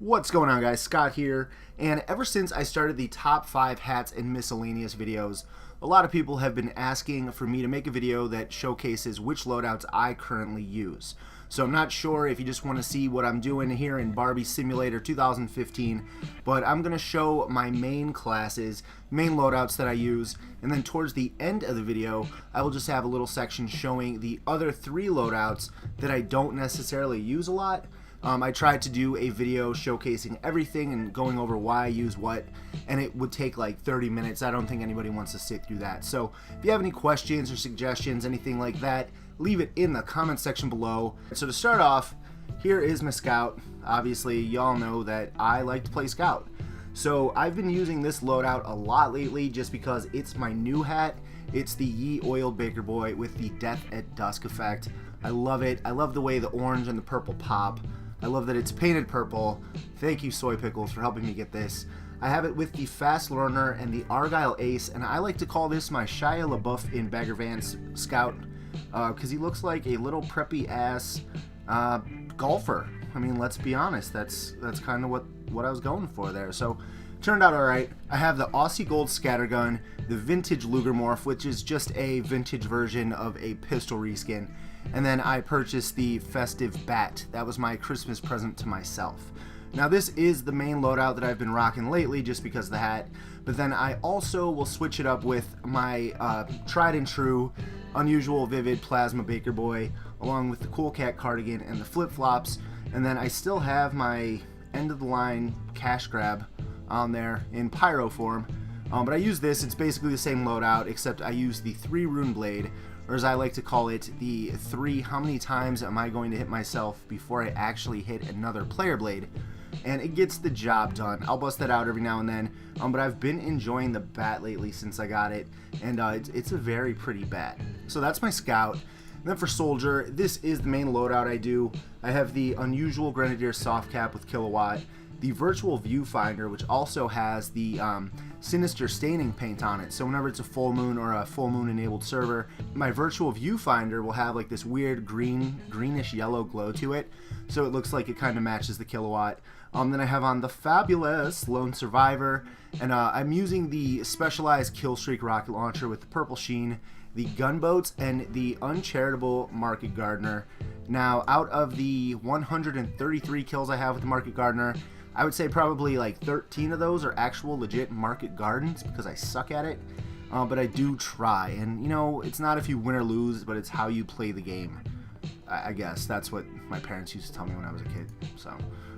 What's going on, guys? Scott here, and ever since I started the top 5 hats and miscellaneous videos, a lot of people have been asking for me to make a video that showcases which loadouts I currently use. So I'm not sure if you just want to see what I'm doing here in Barbie Simulator 2015, but I'm going to show my main classes, main loadouts that I use, and then towards the end of the video, I will just have a little section showing the other 3 loadouts that I don't necessarily use a lot. I tried to do a video showcasing everything and going over why I use what, and it would take like 30 minutes. I don't think anybody wants to sit through that. So if you have any questions or suggestions, anything like that, leave it in the comment section below. So to start off, here is my Scout. Obviously, y'all know that I like to play Scout. So I've been using this loadout a lot lately just because it's my new hat. It's the Ye Oiled Baker Boy with the Death at Dusk effect. I love it. I love the way the orange and the purple pop. I love that it's painted purple. Thank you, Soy Pickles, for helping me get this. I have it with the Fast Learner and the Argyle Ace, and I like to call this my Shia LaBeouf in Bagger Vance Scout because he looks like a little preppy ass golfer. I mean, let's be honest, that's kind of what I was going for there. So turned out alright. I have the Aussie Gold Scattergun, the Vintage Luger Morph, which is just a vintage version of a pistol reskin. And then I purchased the Festive Bat. That was my Christmas present to myself. Now this is the main loadout that I've been rocking lately just because of the hat. But then I also will switch it up with my tried and true Unusual Vivid Plasma Baker Boy, along with the Cool Cat cardigan and the flip-flops. And then I still have my end of the line cash grab on there in Pyro form. But I use this, it's basically the same loadout, except I use the 3 rune blade, or as I like to call it, the 3 how many times am I going to hit myself before I actually hit another player blade, and it gets the job done. I'll bust that out every now and then, but I've been enjoying the bat lately since I got it, and it's a very pretty bat. So that's my Scout. And then for Soldier, this is the main loadout I do. I have the Unusual Grenadier Soft Cap with Kilowatt, the Virtual Viewfinder, which also has the Sinister Staining paint on it. So whenever it's a full moon or a full moon enabled server, my Virtual Viewfinder will have like this weird greenish yellow glow to it. So it looks like it kind of matches the Kilowatt. Then I have on the fabulous Lone Survivor, and I'm using the Specialized Killstreak Rocket Launcher with the purple sheen, the Gunboats, and the Uncharitable Market Gardener. Now, out of the 133 kills I have with the Market Gardener, I would say probably like 13 of those are actual legit market gardens because I suck at it, but I do try. And you know, it's not if you win or lose, but it's how you play the game. I guess that's what my parents used to tell me when I was a kid, so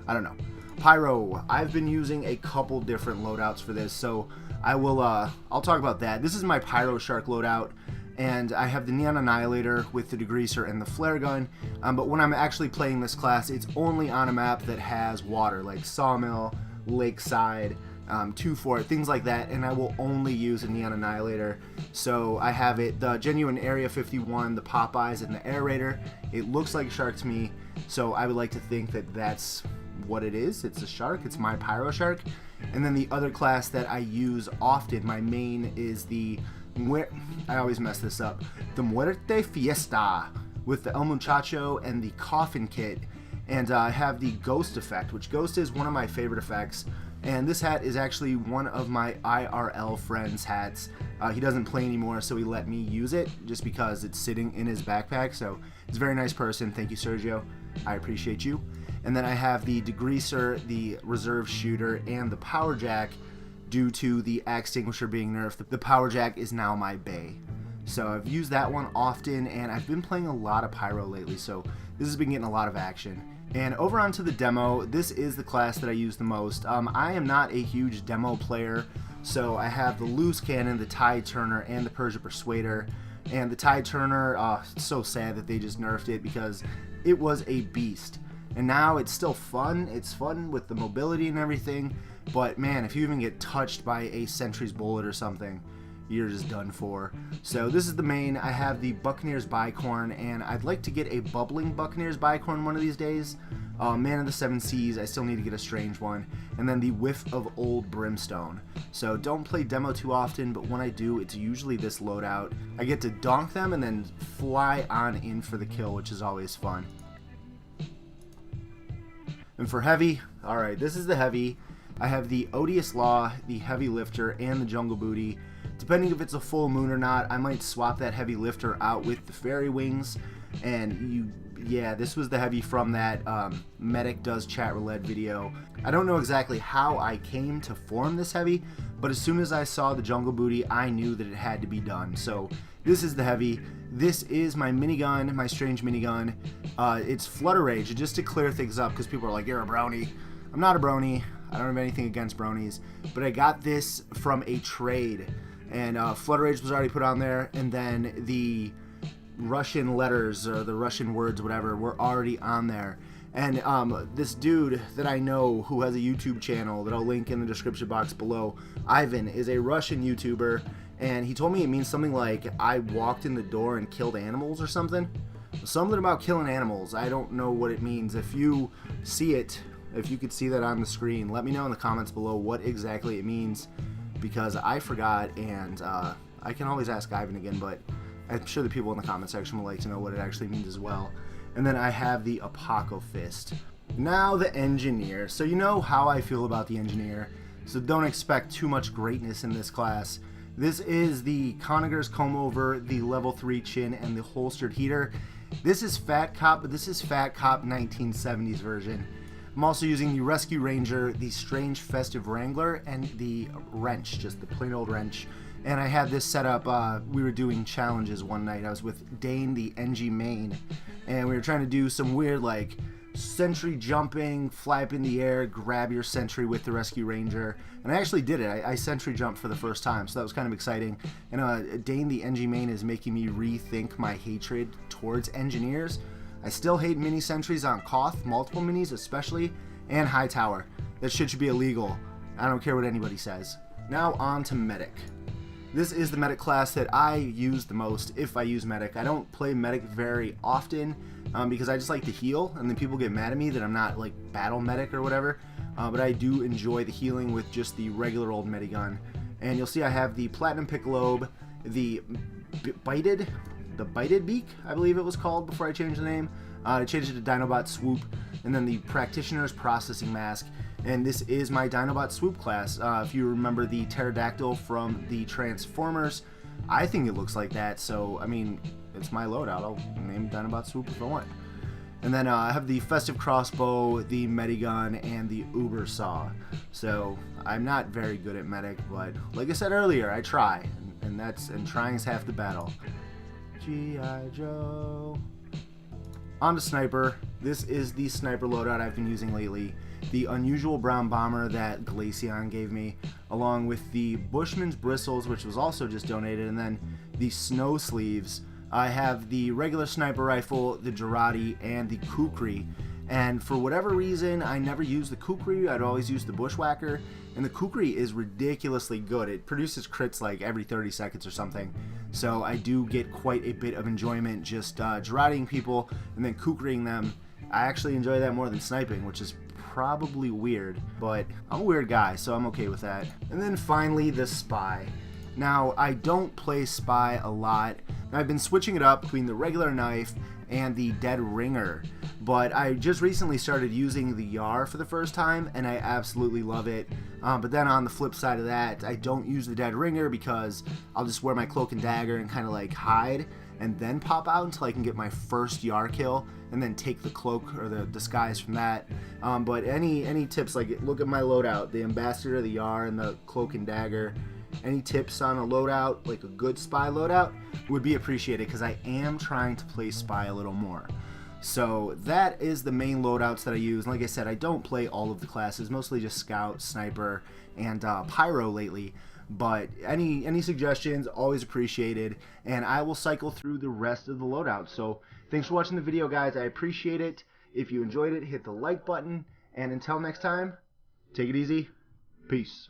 I don't know. Pyro, I've been using a couple different loadouts for this, so I'll talk about that. This is my Pyro Shark loadout, and I have the Neon Annihilator with the Degreaser and the Flare Gun, but when I'm actually playing this class, it's only on a map that has water, like Sawmill, Lakeside, 2-4, things like that, and I will only use a Neon Annihilator. So I have it, the Genuine Area 51, the Popeyes, and the Air Raider. It looks like a shark to me, so I would like to think that that's what it is. It's a shark, it's my Pyro Shark. And then the other class that I use often, my main, is the I always mess this up. The Muerte Fiesta with the El Muchacho and the Coffin Kit. And I have the Ghost effect, which Ghost is one of my favorite effects. And this hat is actually one of my IRL friend's hats. He doesn't play anymore, so he let me use it just because it's sitting in his backpack. So he's a very nice person. Thank you, Sergio. I appreciate you. And then I have the Degreaser, the Reserve Shooter, and the Power Jack. Due to the Extinguisher being nerfed, the Power Jack is now my Bay. So I've used that one often, and I've been playing a lot of Pyro lately, so this has been getting a lot of action. And over onto the demo, this is the class that I use the most. I am not a huge demo player, so I have the Loose Cannon, the Tide Turner, and the Persia Persuader. And the Tide Turner, it's so sad that they just nerfed it because it was a beast. And now it's still fun. It's fun with the mobility and everything. But man, if you even get touched by a Sentry's bullet or something, you're just done for. So this is the main. I have the Buccaneers Bicorn, and I'd like to get a Bubbling Buccaneers Bicorn one of these days. Man of the Seven Seas, I still need to get a strange one. And then the Whiff of Old Brimstone. So don't play demo too often, but when I do, it's usually this loadout. I get to donk them and then fly on in for the kill, which is always fun. And for heavy, alright, this is the heavy. I have the Odious Law, the Heavy Lifter, and the Jungle Booty. Depending if it's a full moon or not, I might swap that Heavy Lifter out with the Fairy Wings. And yeah, this was the heavy from that Medic Does Chat Roulette video. I don't know exactly how I came to form this heavy, but as soon as I saw the Jungle Booty, I knew that it had to be done. So this is the heavy. This is my minigun, my strange minigun. It's Flutter Rage, just to clear things up, because people are like, you're a brony. I'm not a brony. I don't have anything against bronies, but I got this from a trade, and Flutter Rage was already put on there, and then the Russian letters or the Russian words, whatever, were already on there. And this dude that I know who has a YouTube channel that I'll link in the description box below, Ivan, is a Russian YouTuber, and he told me it means something like I walked in the door and killed animals or something. Something about killing animals. I don't know what it means. If you see it, if you could see that on the screen, let me know in the comments below what exactly it means, because I forgot, and I can always ask Ivan again, but I'm sure the people in the comment section would like to know what it actually means as well. And then I have the Apoco Fist. Now the Engineer. So you know how I feel about the Engineer, so don't expect too much greatness in this class. This is the Conager's Comb Over, the Level 3 Chin, and the Holstered Heater. This is Fat Cop, but this is Fat Cop 1970s version. I'm also using the Rescue Ranger, the Strange Festive Wrangler, and the wrench, just the plain old wrench. And I had this set up, we were doing challenges one night. I was with Dane, the NG Main, and we were trying to do some weird, like, sentry jumping, fly up in the air, grab your sentry with the Rescue Ranger. And I actually did it. I sentry jumped for the first time, so that was kind of exciting. And Dane, the NG Main, is making me rethink my hatred towards engineers. I still hate mini sentries on Koth, multiple minis especially, and Hightower. That shit should be illegal. I don't care what anybody says. Now on to Medic. This is the Medic class that I use the most, if I use Medic. I don't play Medic very often because I just like to heal, and then people get mad at me that I'm not like Battle Medic or whatever. But I do enjoy the healing with just the regular old Medigun. And you'll see I have the Platinum Piccolobe, the Bited Beak, I believe it was called before I changed the name. I changed it to Dinobot Swoop, and then the Practitioner's Processing Mask. And this is my Dinobot Swoop class. If you remember the Pterodactyl from the Transformers, I think it looks like that, so I mean, it's my loadout. I'll name Dinobot Swoop if I want. And then I have the Festive Crossbow, the Medigun, and the Uber Saw. So I'm not very good at Medic, but like I said earlier, I try, and trying's half the battle. G.I. Joe. On to Sniper. This is the Sniper loadout I've been using lately. The Unusual Brown Bomber that Glaceon gave me, along with the Bushman's Bristles, which was also just donated, and then the Snow Sleeves. I have the regular sniper rifle, the Girardi, and the Kukri. And for whatever reason, I never used the Kukri. I'd always use the Bushwhacker, and the Kukri is ridiculously good. It produces crits like every 30 seconds or something, so I do get quite a bit of enjoyment just Girardiing people and then Kukriing them. I actually enjoy that more than sniping, which is probably weird, but I'm a weird guy, so I'm okay with that. And then finally, the Spy. Now, I don't play Spy a lot. I've been switching it up between the regular knife and the Dead Ringer, but I just recently started using the Yar for the first time, and I absolutely love it. But then on the flip side of that, I don't use the Dead Ringer because I'll just wear my Cloak and Dagger and kind of like hide and then pop out until I can get my first Yar kill and then take the cloak or the disguise from that. But any tips, like look at my loadout, the Ambassador, the Yar, and the Cloak and Dagger. Any tips on a loadout, like a good Spy loadout, would be appreciated because I am trying to play Spy a little more. So that is the main loadouts that I use. And like I said, I don't play all of the classes, mostly just Scout, Sniper, and Pyro lately. But any suggestions, always appreciated, and I will cycle through the rest of the loadouts. So thanks for watching the video, guys. I appreciate it. If you enjoyed it, hit the like button, and until next time, take it easy. Peace.